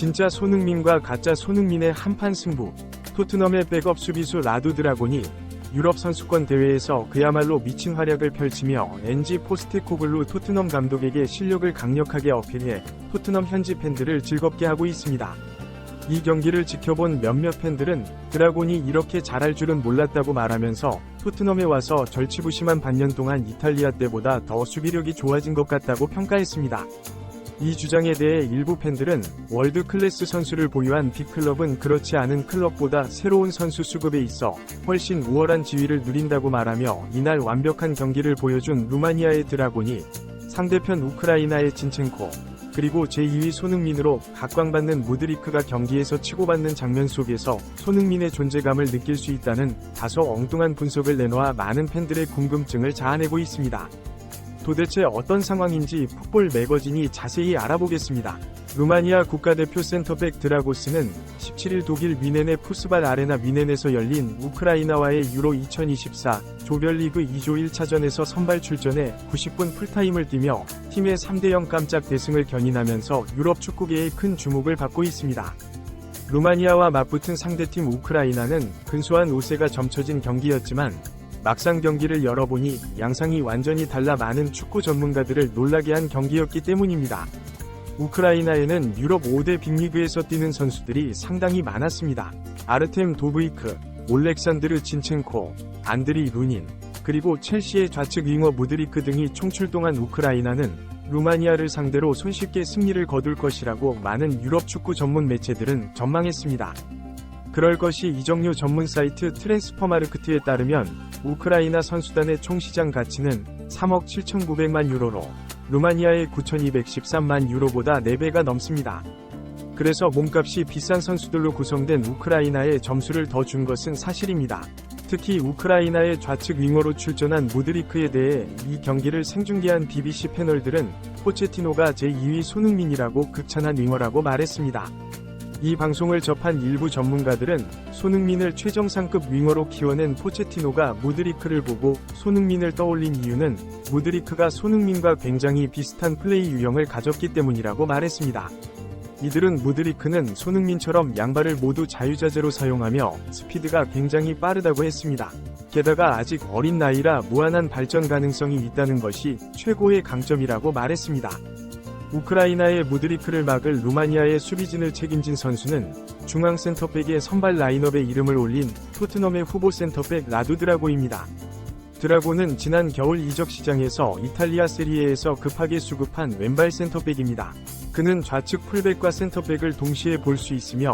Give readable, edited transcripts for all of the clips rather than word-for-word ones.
진짜 손흥민과 가짜 손흥민의 한판 승부. 토트넘의 백업 수비수 라두 드라곤이 유럽 선수권 대회에서 그야말로 미친 활약을 펼치며 엔지 포스테코글루 토트넘 감독에게 실력을 강력하게 어필해 토트넘 현지 팬들을 즐겁게 하고 있습니다. 이 경기를 지켜본 몇몇 팬들은 드라곤이 이렇게 잘할 줄은 몰랐다고 말하면서 토트넘에 와서 절치부심한 반년 동안 이탈리아 때보다 더 수비력이 좋아진 것 같다고 평가했습니다. 이 주장에 대해 일부 팬들은 월드 클래스 선수를 보유한 빅클럽은 그렇지 않은 클럽보다 새로운 선수 수급에 있어 훨씬 우월한 지위를 누린다고 말하며 이날 완벽한 경기를 보여준 루마니아의 드라곤이 상대편 우크라이나의 진첸코, 그리고 제2위 손흥민으로 각광받는 무드리크가 경기에서 치고받는 장면 속에서 손흥민의 존재감을 느낄 수 있다는 다소 엉뚱한 분석을 내놓아 많은 팬들의 궁금증을 자아내고 있습니다. 도대체 어떤 상황인지 풋볼 매거진이 자세히 알아보겠습니다. 루마니아 국가대표 센터백 드라고스는 17일 독일 뮌헨의 푸스발 아레나 뮌헨에서 열린 우크라이나와의 유로 2024 조별리그 2조 1차전에서 선발 출전해 90분 풀타임을 뛰며 팀의 3대0 깜짝 대승을 견인하면서 유럽 축구계의 큰 주목을 받고 있습니다. 루마니아와 맞붙은 상대팀 우크라이나는 근소한 우세가 점쳐진 경기였지만 막상 경기를 열어보니 양상이 완전히 달라 많은 축구 전문가들을 놀라게 한 경기였기 때문입니다. 우크라이나에는 유럽 5대 빅리그에서 뛰는 선수들이 상당히 많았습니다. 아르템 도브이크, 올렉산드르 진첸코, 안드리 루닌, 그리고 첼시의 좌측 윙어 무드리크 등이 총출동한 우크라이나는 루마니아를 상대로 손쉽게 승리를 거둘 것이라고 많은 유럽 축구 전문 매체들은 전망했습니다. 그럴 것이 이적료 전문 사이트 트랜스퍼마르크트에 따르면 우크라이나 선수단의 총 시장 가치는 3억 7,900만 유로로 루마니아의 9,213만 유로보다 4배가 넘습니다. 그래서 몸값이 비싼 선수들로 구성된 우크라이나에 점수를 더 준 것은 사실입니다. 특히 우크라이나의 좌측 윙어로 출전한 무드리크에 대해 이 경기를 생중계한 BBC 패널들은 포체티노가 제2위 손흥민이라고 극찬한 윙어라고 말했습니다. 이 방송을 접한 일부 전문가들은 손흥민을 최정상급 윙어로 키워낸 포체티노가 무드리크를 보고 손흥민을 떠올린 이유는 무드리크가 손흥민과 굉장히 비슷한 플레이 유형을 가졌기 때문이라고 말했습니다. 이들은 무드리크는 손흥민처럼 양발을 모두 자유자재로 사용하며 스피드가 굉장히 빠르다고 했습니다. 게다가 아직 어린 나이라 무한한 발전 가능성이 있다는 것이 최고의 강점이라고 말했습니다. 우크라이나의 무드리크를 막을 루마니아의 수비진을 책임진 선수는 중앙 센터백의 선발 라인업에 이름을 올린 토트넘의 후보 센터백 라두 드라고입니다. 드라고는 지난 겨울 이적 시장에서 이탈리아 세리에에서 급하게 수급한 왼발 센터백입니다. 그는 좌측 풀백과 센터백을 동시에 볼 수 있으며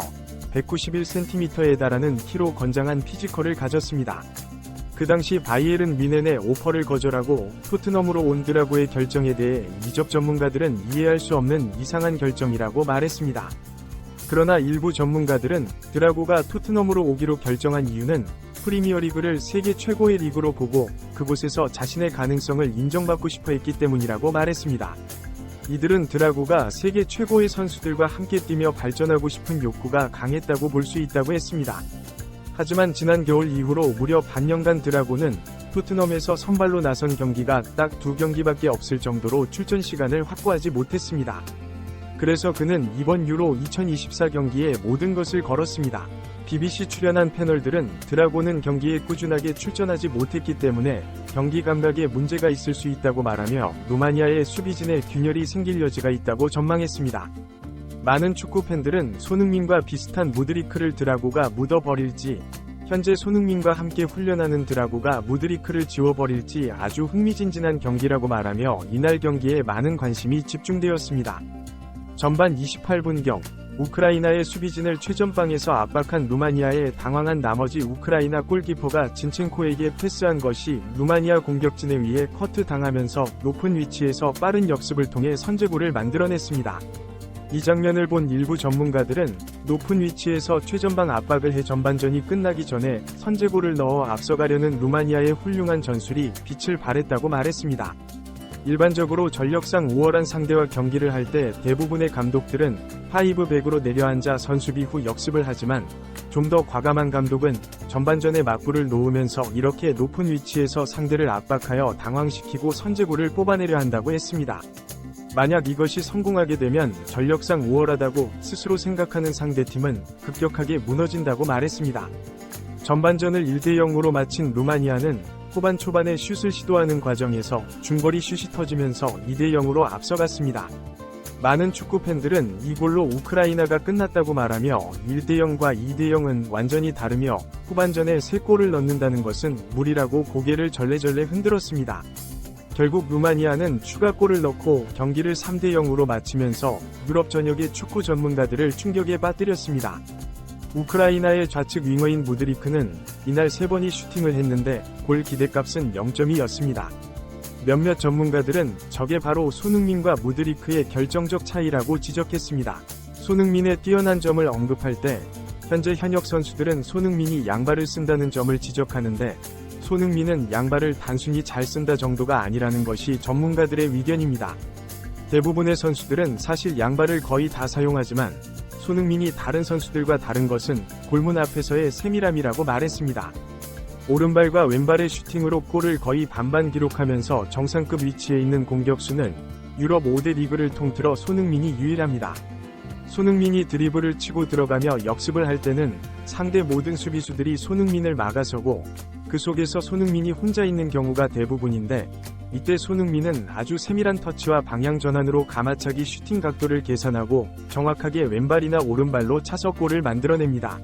191cm에 달하는 키로 건장한 피지컬을 가졌습니다. 그 당시 바이에른 뮌헨의 오퍼를 거절하고 토트넘으로 온 드라고의 결정에 대해 이적 전문가들은 이해할 수 없는 이상한 결정이라고 말했습니다. 그러나 일부 전문가들은 드라고가 토트넘으로 오기로 결정한 이유는 프리미어리그를 세계 최고의 리그로 보고 그곳에서 자신의 가능성을 인정받고 싶어 했기 때문이라고 말했습니다. 이들은 드라고가 세계 최고의 선수들과 함께 뛰며 발전하고 싶은 욕구가 강했다고 볼 수 있다고 했습니다. 하지만 지난 겨울 이후로 무려 반년간 드라고는 토트넘에서 선발로 나선 경기가 딱 2경기밖에 없을 정도로 출전 시간을 확보하지 못했습니다. 그래서 그는 이번 유로 2024 경기에 모든 것을 걸었습니다. BBC 출연한 패널들은 드라고는 경기에 꾸준하게 출전하지 못했기 때문에 경기 감각에 문제가 있을 수 있다고 말하며 루마니아의 수비진에 균열이 생길 여지가 있다고 전망했습니다. 많은 축구 팬들은 손흥민과 비슷한 무드리크를 드라고가 묻어버릴지, 현재 손흥민과 함께 훈련하는 드라고가 무드리크를 지워버릴지 아주 흥미진진한 경기라고 말하며 이날 경기에 많은 관심이 집중되었습니다. 전반 28분경 우크라이나의 수비진을 최전방에서 압박한 루마니아에 당황한 나머지 우크라이나 골키퍼가 진첸코에게 패스한 것이 루마니아 공격진에 의해 커트당하면서 높은 위치에서 빠른 역습을 통해 선제골을 만들어냈습니다. 이 장면을 본 일부 전문가들은 높은 위치에서 최전방 압박을 해 전반전이 끝나기 전에 선제골을 넣어 앞서가려는 루마니아의 훌륭한 전술이 빛을 발했다고 말했습니다. 일반적으로 전력상 우월한 상대와 경기를 할 때 대부분의 감독들은 5백으로 내려앉아 선수비 후 역습을 하지만 좀 더 과감한 감독은 전반전에 맞불을 놓으면서 이렇게 높은 위치에서 상대를 압박하여 당황시키고 선제골을 뽑아내려 한다고 했습니다. 만약 이것이 성공하게 되면 전력상 우월하다고 스스로 생각하는 상대팀은 급격하게 무너진다고 말했습니다. 전반전을 1대0으로 마친 루마니아는 후반 초반에 슛을 시도하는 과정에서 중거리 슛이 터지면서 2대0으로 앞서갔습니다. 많은 축구 팬들은 이 골로 우크라이나가 끝났다고 말하며 1대0과 2대0은 완전히 다르며 후반전에 3골을 넣는다는 것은 무리라고 고개를 절레절레 흔들었습니다. 결국 루마니아는 추가골을 넣고 경기를 3대0으로 마치면서 유럽 전역의 축구 전문가들을 충격에 빠뜨렸습니다. 우크라이나의 좌측 윙어인 무드리크는 이날 3번이 슈팅을 했는데 골 기대값은 0점이었습니다. 몇몇 전문가들은 저게 바로 손흥민과 무드리크의 결정적 차이라고 지적했습니다. 손흥민의 뛰어난 점을 언급할 때 현재 현역 선수들은 손흥민이 양발을 쓴다는 점을 지적하는데 손흥민은 양발을 단순히 잘 쓴다 정도가 아니라는 것이 전문가들의 의견입니다. 대부분의 선수들은 사실 양발을 거의 다 사용하지만 손흥민이 다른 선수들과 다른 것은 골문 앞에서의 세밀함이라고 말했습니다. 오른발과 왼발의 슈팅으로 골을 거의 반반 기록하면서 정상급 위치에 있는 공격수는 유럽 5대 리그를 통틀어 손흥민이 유일합니다. 손흥민이 드리블을 치고 들어가며 역습을 할 때는 상대 모든 수비수들이 손흥민을 막아서고 그 속에서 손흥민이 혼자 있는 경우가 대부분인데 이때 손흥민은 아주 세밀한 터치와 방향 전환으로 가마차기 슈팅 각도를 계산하고 정확하게 왼발이나 오른발로 차서 골을 만들어냅니다.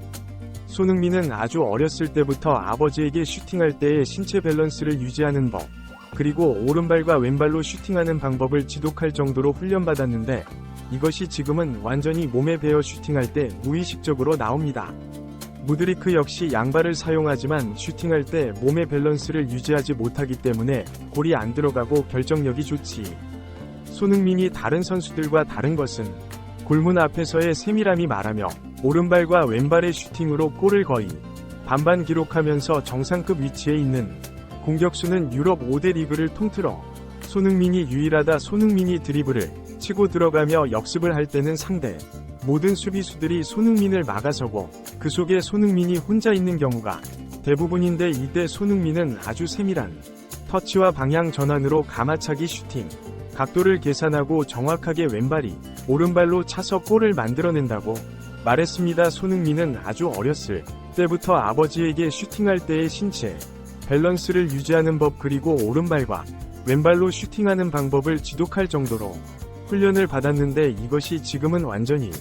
손흥민은 아주 어렸을 때부터 아버지에게 슈팅할 때의 신체 밸런스를 유지하는 법, 그리고 오른발과 왼발로 슈팅하는 방법을 지독할 정도로 훈련받았는데 이것이 지금은 완전히 몸에 배어 슈팅할 때 무의식적으로 나옵니다. 무드리크 역시 양발을 사용하지만 슈팅할 때 몸의 밸런스를 유지하지 못하기 때문에 골이 안 들어가고 결정력이 좋지. 손흥민이 다른 선수들과 다른 것은 골문 앞에서의 세밀함이 말하며 오른발과 왼발의 슈팅으로 골을 거의 반반 기록하면서 정상급 위치에 있는 공격수는 유럽 5대 리그를 통틀어 손흥민이 유일하다. 손흥민이 드리블을 치고 들어가며 역습을 할 때는 상대 모든 수비수들이 손흥민을 막아서고 그 속에 손흥민이 혼자 있는 경우가 대부분인데 이때 손흥민은 아주 세밀한 터치와 방향 전환으로 가마차기 슈팅 각도를 계산하고 정확하게 왼발이 오른발로 차서 골을 만들어낸다고 말했습니다. 손흥민은 아주 어렸을 때부터 아버지에게 슈팅할 때의 신체 밸런스를 유지하는 법 그리고 오른발과 왼발로 슈팅하는 방법을 지독할 정도로 훈련을 받았는데 이것이 지금은 완전히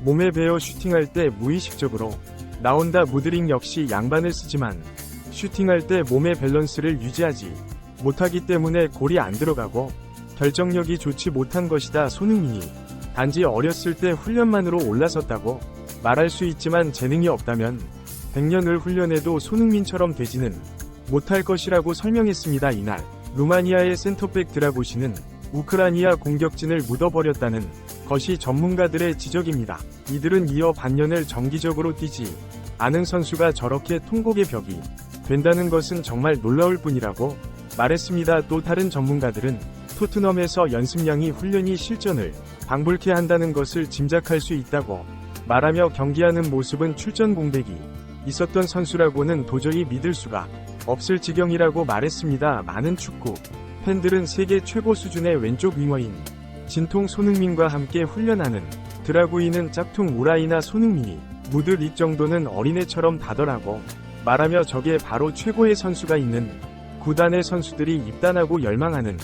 몸에 배어 슈팅할 때 무의식적으로 나온다. 무드릭 역시 양반을 쓰지만 슈팅할 때 몸의 밸런스를 유지하지 못하기 때문에 골이 안 들어가고 결정력이 좋지 못한 것이다. 손흥민이 단지 어렸을 때 훈련만으로 올라섰다고 말할 수 있지만 재능이 없다면 100년을 훈련해도 손흥민처럼 되지는 못할 것이라고 설명했습니다. 이날 루마니아의 센터백 드라고시는 우크라이나 공격진을 묻어버렸다는 것이 전문가들의 지적입니다. 이들은 이어 반년을 정기적으로 뛰지 않은 선수가 저렇게 통곡의 벽이 된다는 것은 정말 놀라울 뿐이라고 말했습니다. 또 다른 전문가들은 토트넘에서 연습량이 훈련이 실전을 방불케 한다는 것을 짐작할 수 있다고 말하며 경기하는 모습은 출전 공백이 있었던 선수라고는 도저히 믿을 수가 없을 지경이라고 말했습니다. 많은 축구 팬들은 세계 최고 수준의 왼쪽 윙어인 진통 손흥민과 함께 훈련하는 드라구이는 짝퉁 우라이나 손흥민이 무드릭 정도는 어린애처럼 다더라고 말하며 저게 바로 최고의 선수가 있는 구단의 선수들이 입단하고 열망하는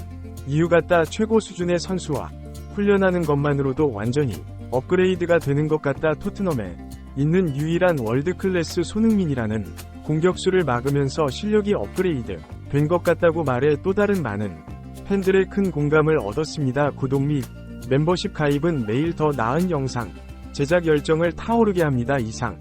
이유 같다. 최고 수준의 선수와 훈련하는 것만으로도 완전히 업그레이드가 되는 것 같다. 토트넘에 있는 유일한 월드클래스 손흥민이라는 공격수를 막으면서 실력이 업그레이드 된 것 같다고 말해 또 다른 많은 팬들의 큰 공감을 얻었습니다. 구독 및 멤버십 가입은 매일 더 나은 영상 제작 열정을 타오르게 합니다. 이상